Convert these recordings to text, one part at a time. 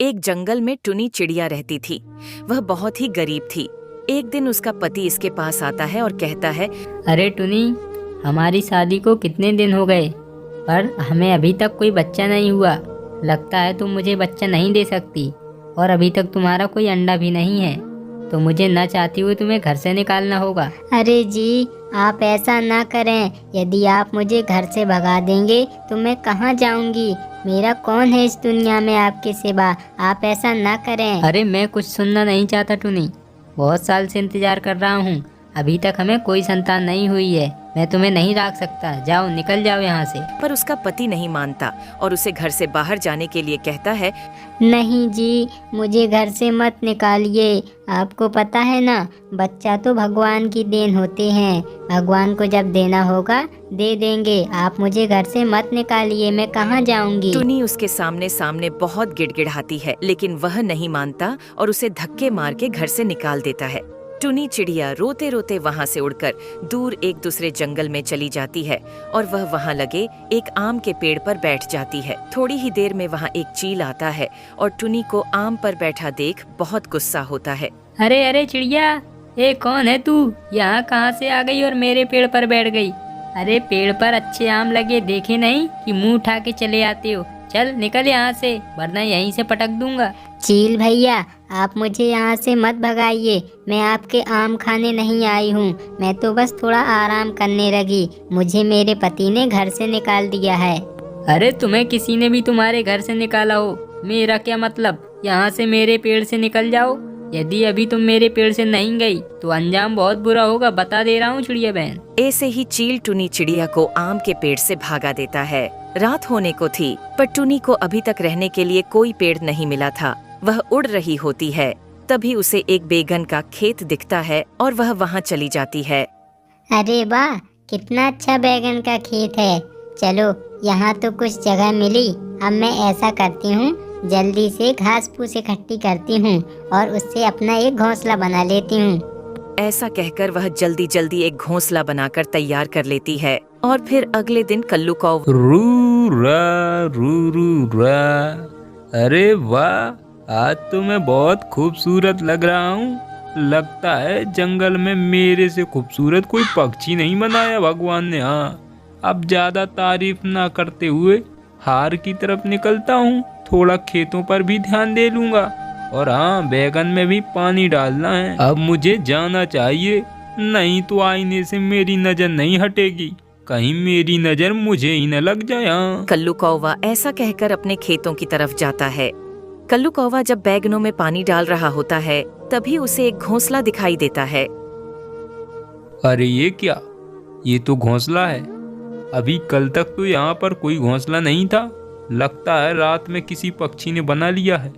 एक जंगल में टुनी चिड़िया रहती थी। वह बहुत ही गरीब थी। एक दिन उसका पति इसके पास आता है और कहता है, अरे टुनी, हमारी शादी को कितने दिन हो गए पर हमें अभी तक कोई बच्चा नहीं हुआ। लगता है तुम मुझे बच्चा नहीं दे सकती और अभी तक तुम्हारा कोई अंडा भी नहीं है, तो मुझे न चाहती हुई तुम्हें घर से निकालना होगा। अरे जी, आप ऐसा ना करें। यदि आप मुझे घर से भगा देंगे तो मैं कहाँ जाऊंगी? मेरा कौन है इस दुनिया में आपके सिवा? आप ऐसा ना करें। अरे मैं कुछ सुनना नहीं चाहता टुनी, बहुत साल से इंतजार कर रहा हूँ, अभी तक हमें कोई संतान नहीं हुई है। मैं तुम्हें नहीं रख सकता, जाओ निकल जाओ यहाँ से। पर उसका पति नहीं मानता और उसे घर से बाहर जाने के लिए कहता है, नहीं जी, मुझे घर से मत निकालिए। आपको पता है ना, बच्चा तो भगवान की देन होते हैं। भगवान को जब देना होगा दे देंगे। आप मुझे घर से मत निकालिए, मैं कहाँ जाऊंगी? टुनी उसके सामने सामने बहुत गिड़गिड़ाती है, लेकिन वह नहीं मानता और उसे धक्के मार के घर से निकाल देता है। टुनी चिड़िया रोते रोते वहाँ से उड़कर दूर एक दूसरे जंगल में चली जाती है और वह वहाँ लगे एक आम के पेड़ पर बैठ जाती है। थोड़ी ही देर में वहाँ एक चील आता है और टुनी को आम पर बैठा देख बहुत गुस्सा होता है। अरे अरे चिड़िया, ये कौन है तू? यहाँ कहाँ से आ गई और मेरे पेड़ पर बैठ गई? अरे पेड़ पर अच्छे आम लगे देखे नहीं कि मुंह उठा के चले आते हो? चल निकल यहाँ से, वरना यहीं से पटक दूंगा। चील भैया, आप मुझे यहाँ से मत भगाइए। मैं आपके आम खाने नहीं आई हूँ, मैं तो बस थोड़ा आराम करने लगी। मुझे मेरे पति ने घर से निकाल दिया है। अरे तुम्हें किसी ने भी तुम्हारे घर से निकाला हो, मेरा क्या मतलब? यहाँ से मेरे पेड़ से निकल जाओ। यदि अभी तुम मेरे पेड़ से नहीं गई तो अंजाम बहुत बुरा होगा, बता दे रहा हूँ चिड़िया बहन। ऐसे ही चील टुनी चिड़िया को आम के पेड़ से भागा देता है। रात होने को थी, पर टुनी को अभी तक रहने के लिए कोई पेड़ नहीं मिला था। वह उड़ रही होती है, तभी उसे एक बैगन का खेत दिखता है और वह वहाँ चली जाती है। अरे वाह, कितना अच्छा बैगन का खेत है। चलो, यहाँ तो कुछ जगह मिली। अब मैं ऐसा करती हूँ, जल्दी से घास फूस इकट्ठी करती हूँ और उससे अपना एक घोंसला बना लेती हूँ। ऐसा कहकर वह जल्दी जल्दी एक घोंसला बनाकर तैयार कर लेती है और फिर अगले दिन कल्लू कौवा रू रा रू रू रा। अरे वाह, आज तो मैं बहुत खूबसूरत लग रहा हूँ। लगता है जंगल में मेरे से खूबसूरत कोई पक्षी नहीं बनाया भगवान ने। हाँ, अब ज्यादा तारीफ ना करते हुए हार की तरफ निकलता हूँ। थोड़ा खेतों पर भी ध्यान दे लूंगा और हाँ, बैगन में भी पानी डालना है। अब मुझे जाना चाहिए, नहीं तो आईने से मेरी नजर नहीं हटेगी। कहीं मेरी नजर मुझे ही न लग जाए। हाँ। कल्लू कौवा ऐसा कहकर अपने खेतों की तरफ जाता है। कल्लू कौवा जब बैगनों में पानी डाल रहा होता है, तभी उसे एक घोंसला दिखाई देता है। अरे ये क्या? ये तो घोंसला है। अभी कल तक तो यहाँ पर कोई घोंसला नहीं था। लगता है रात में किसी पक्षी ने बना लिया है।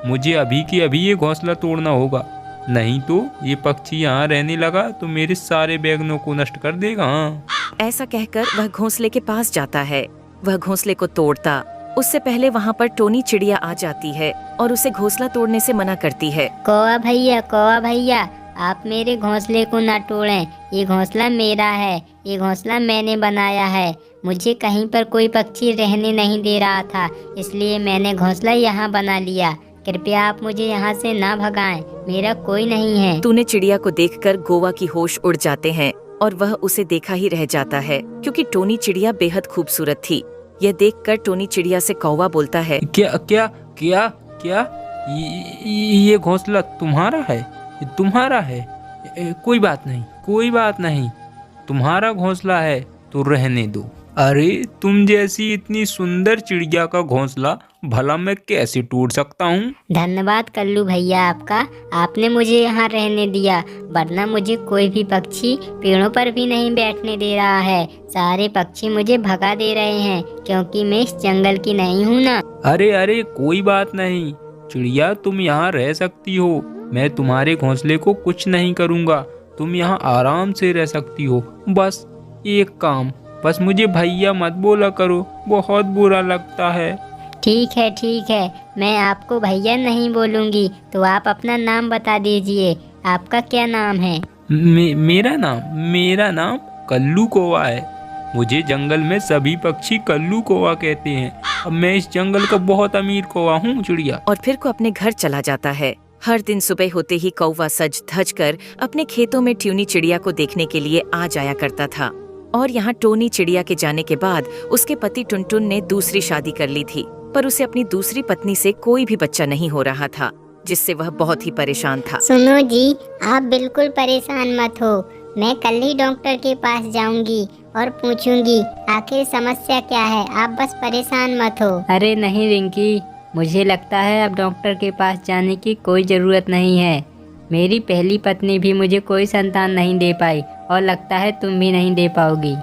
मुझे अभी के अभी ये घोंसला तोड़ना होगा, नहीं तो ये पक्षी यहाँ रहने लगा तो मेरे सारे बैगनों को नष्ट कर देगा। हाँ। ऐसा कहकर वह घोंसले के पास जाता है। वह घोंसले को तोड़ता उससे पहले वहाँ पर टोनी चिड़िया आ जाती है और उसे घोंसला तोड़ने से मना करती है। कौवा भैया, आप मेरे घोंसले को ना तोड़ें। ये घोंसला मेरा है, ये घोंसला मैंने बनाया है। मुझे कहीं पर कोई पक्षी रहने नहीं दे रहा था, इसलिए मैंने घोंसला यहाँ बना लिया। कृपया आप मुझे यहाँ से ना भगाएं, मेरा कोई नहीं है। टूने चिड़िया को देखकर गोवा की होश उड़ जाते हैं और वह उसे देखा ही रह जाता है, क्योंकि टोनी चिड़िया बेहद खूबसूरत थी। यह देखकर टोनी चिड़िया से कौवा बोलता है, क्या क्या क्या क्या? ये घोंसला तुम्हारा है? तुम्हारा है? कोई बात नहीं, तुम्हारा घोंसला है तो रहने दो। अरे तुम जैसी इतनी सुंदर चिड़िया का घोंसला भला मैं कैसे तोड़ सकता हूँ? धन्यवाद कल्लू भैया आपका, आपने मुझे यहाँ रहने दिया, वरना मुझे कोई भी पक्षी पेड़ों पर भी नहीं बैठने दे रहा है। सारे पक्षी मुझे भगा दे रहे हैं, क्योंकि मैं इस जंगल की नहीं हूँ ना। अरे कोई बात नहीं चिड़िया, तुम यहाँ रह सकती हो। मैं तुम्हारे घोंसले को कुछ नहीं करूँगा, तुम यहाँ आराम से रह सकती हो। बस एक काम, बस मुझे भैया मत बोला करो, बहुत बुरा लगता है। ठीक है, मैं आपको भैया नहीं बोलूँगी। तो आप अपना नाम बता दीजिए, आपका क्या नाम है? मेरा नाम कल्लू कौवा है। मुझे जंगल में सभी पक्षी कल्लू कौवा कहते हैं। अब मैं इस जंगल का बहुत अमीर कौवा हूँ चिड़िया। और फिर को अपने घर चला जाता है। हर दिन सुबह होते ही कौवा सज धज कर अपने खेतों में ट्यूनी चिड़िया को देखने के लिए आ जाया करता था। और यहाँ टोनी चिड़िया के जाने के बाद उसके पति टुनटुन ने दूसरी शादी कर ली थी, पर उसे अपनी दूसरी पत्नी से कोई भी बच्चा नहीं हो रहा था, जिससे वह बहुत ही परेशान था। सुनो जी, आप बिल्कुल परेशान मत हो। मैं कल ही डॉक्टर के पास जाऊंगी और पूछूंगी आखिर समस्या क्या है। आप बस परेशान मत हो। अरे नहीं रिंकी, मुझे लगता है अब डॉक्टर के पास जाने की कोई ज़रूरत नहीं है। मेरी पहली पत्नी भी मुझे कोई संतान नहीं दे पाई और लगता है तुम भी नहीं दे पाओगी।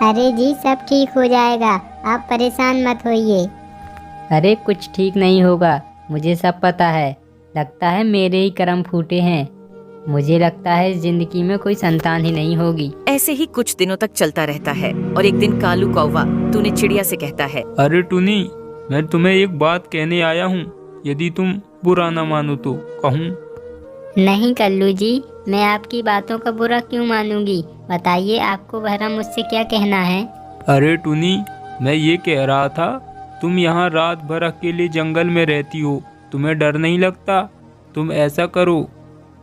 अरे जी, सब ठीक हो जाएगा, आप परेशान मत होइए। अरे कुछ ठीक नहीं होगा, मुझे सब पता है। लगता है मेरे ही कर्म फूटे हैं। मुझे लगता है इस जिंदगी में कोई संतान ही नहीं होगी। ऐसे ही कुछ दिनों तक चलता रहता है और एक दिन कालू कौवा टूनी चिड़िया से कहता है, अरे टूनी, मैं तुम्हें एक बात कहने आया हूँ। यदि तुम बुरा न मानो तो कहूँ। नहीं कल्लू जी, मैं आपकी बातों का बुरा क्यों मानूंगी। बताइए आपको भला मुझसे क्या कहना है। अरे टूनी, मैं ये कह रहा था, तुम यहाँ रात भर अकेले जंगल में रहती हो, तुम्हें डर नहीं लगता? तुम ऐसा करो,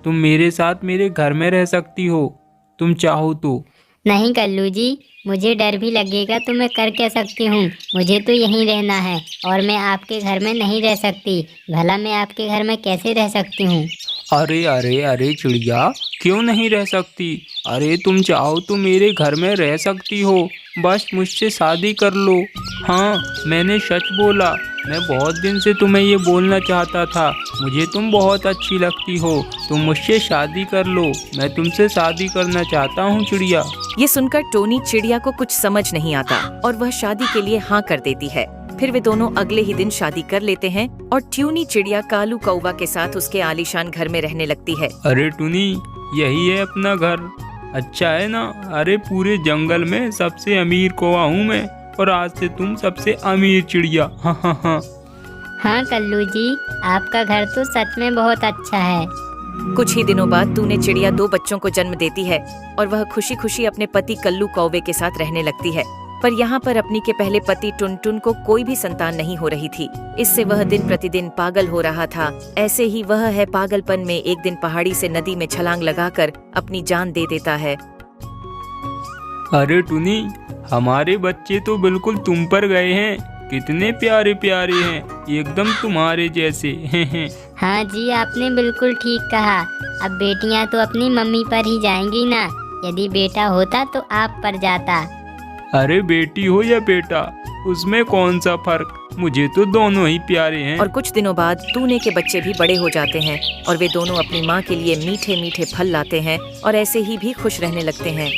तुम मेरे साथ मेरे घर में रह सकती हो, तुम चाहो तो। नहीं कल्लू जी, मुझे डर भी लगेगा तो मैं कर क्या सकती हूँ। मुझे तो यहीं रहना है और मैं आपके घर में नहीं रह सकती। भला मैं आपके घर में कैसे रह सकती हूँ। अरे अरे अरे चिड़िया, क्यों नहीं रह सकती? अरे तुम चाहो तो मेरे घर में रह सकती हो, बस मुझसे शादी कर लो। हाँ, मैंने सच बोला। मैं बहुत दिन से तुम्हें ये बोलना चाहता था। मुझे तुम बहुत अच्छी लगती हो, तुम मुझसे शादी कर लो। मैं तुमसे शादी करना चाहता हूँ चिड़िया। ये सुनकर टोनी चिड़िया को कुछ समझ नहीं आता और वह शादी के लिए हाँ कर देती है। फिर वे दोनों अगले ही दिन शादी कर लेते हैं और ट्यूनी चिड़िया कालू कौवा के साथ उसके आलीशान घर में रहने लगती है। अरे टूनी, यही है अपना घर, अच्छा है ना? अरे पूरे जंगल में सबसे अमीर कौवा हूँ मैं, और आज से तुम सबसे अमीर चिड़िया। हाँ हाँ हाँ। हाँ कल्लू जी, आपका घर तो सच में बहुत अच्छा है। कुछ ही दिनों बाद टूनी चिड़िया 2 बच्चों को जन्म देती है और वह खुशी खुशी अपने पति कल्लू कौवे के साथ रहने लगती है। पर यहाँ पर अपनी के पहले पति टुनटुन को कोई भी संतान नहीं हो रही थी। इससे वह दिन प्रतिदिन पागल हो रहा था। ऐसे ही वह है पागलपन में एक दिन पहाड़ी से नदी में छलांग लगाकर अपनी जान दे देता है। अरे टूनी, हमारे बच्चे तो बिल्कुल तुम पर गए हैं। कितने प्यारे प्यारे हैं, एकदम तुम्हारे जैसे। हाँ जी, आपने बिल्कुल ठीक कहा। अब बेटियां तो अपनी मम्मी पर ही जाएंगी ना। यदि बेटा होता तो आप पर जाता। अरे बेटी हो या बेटा, उसमें कौन सा फर्क? मुझे तो दोनों ही प्यारे हैं। और कुछ दिनों बाद टूने के बच्चे भी बड़े हो जाते हैं और वे दोनों अपनी माँ के लिए मीठे मीठे फल लाते हैं और ऐसे ही भी खुश रहने लगते हैं।